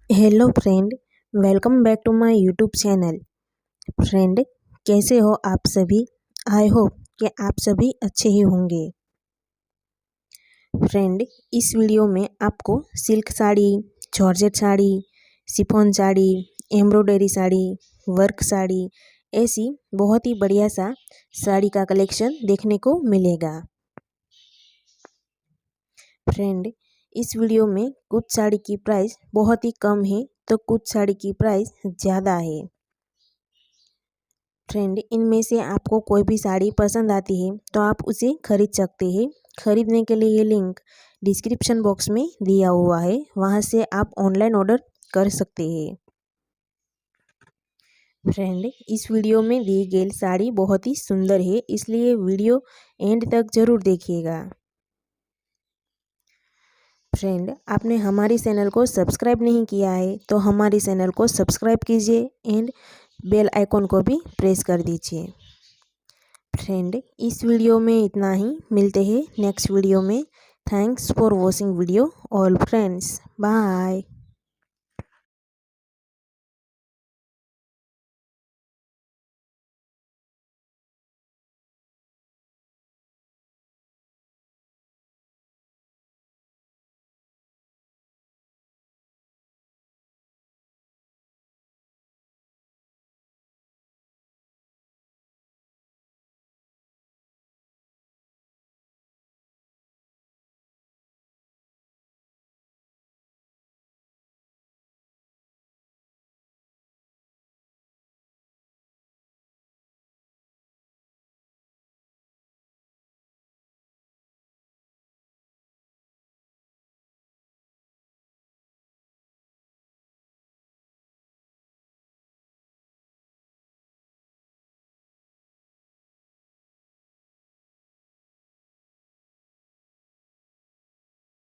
Hello friend, welcome back to my YouTube channel. Friend, कैसे हो आप सभी? आई होप कि आप सभी अच्छे ही होंगे। फ्रेंड, इस वीडियो में आपको silk sari, georgette sari, chiffon sari, embroidery sari, work sari, ऐसी बहुत ही बढ़िया सा साड़ी का कलेक्शन देखने को मिलेगा। फ्रेंड, इस वीडियो में कुछ साड़ी की प्राइस बहुत ही कम है तो कुछ साड़ी की प्राइस ज़्यादा है। फ्रेंड, इनमें से आपको कोई भी साड़ी पसंद आती है तो आप उसे खरीद सकते हैं। खरीदने के लिए ये लिंक डिस्क्रिप्शन बॉक्स में दिया हुआ है, वहाँ से आप ऑनलाइन ऑर्डर कर सकते हैं। फ्रेंड, इस वीडियो में दी गई साड़ी बहुत ही सुंदर है, इसलिए वीडियो एंड तक ज़रूर देखिएगा। फ्रेंड, आपने हमारे चैनल को सब्सक्राइब नहीं किया है तो हमारे चैनल को सब्सक्राइब कीजिए एंड बेल आइकॉन को भी प्रेस कर दीजिए। फ्रेंड, इस वीडियो में इतना ही, मिलते हैं नेक्स्ट वीडियो में। Thanks for watching video all friends, bye.